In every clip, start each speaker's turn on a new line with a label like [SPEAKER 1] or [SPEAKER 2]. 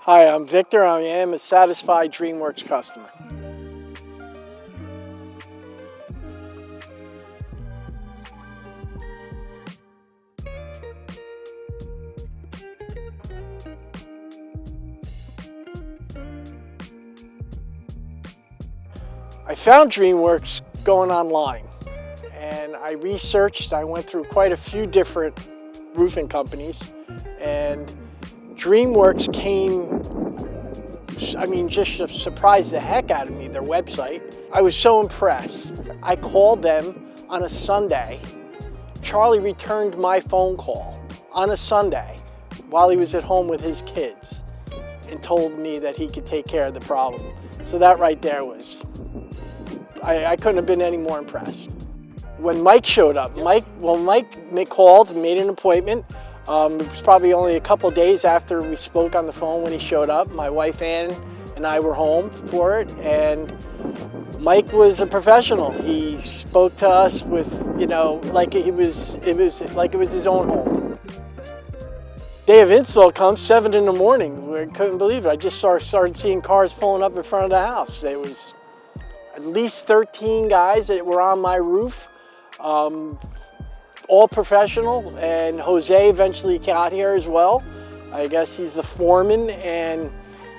[SPEAKER 1] Hi, I'm Victor. I am a satisfied Dreamworx customer. I found Dreamworx going online, and I researched. I went through quite a few different roofing companies, and Dreamworx came, just surprised the heck out of me, their website. I was so impressed. I called them on a Sunday. Charlie returned my phone call on a Sunday while he was at home with his kids and told me that he could take care of the problem. So that right there was, I couldn't have been any more impressed. When Mike showed up, Mike called and made an appointment. It was probably only a couple days after we spoke on the phone when he showed up. My wife Ann and I were home for it, and Mike was a professional. He spoke to us with, like it was his own home. Day of install comes 7 in the morning. We couldn't believe it. I just started seeing cars pulling up in front of the house. There was at least 13 guys that were on my roof. All professional, and Jose eventually got here as well. I guess he's the foreman, and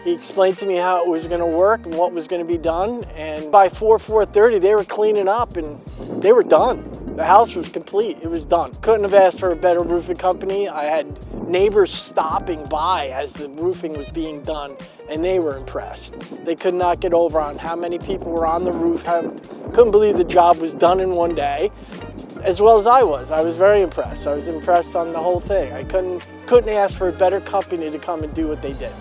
[SPEAKER 1] he explained to me how it was going to work and what was going to be done. And by 4:30, they were cleaning up and they were done. The house was complete. It was done. Couldn't have asked for a better roofing company. I had neighbors stopping by as the roofing was being done, and they were impressed. They could not get over on how many people were on the roof. Couldn't believe the job was done in one day. As well as I was. I was very impressed. I was impressed on the whole thing. I couldn't ask for a better company to come and do what they did.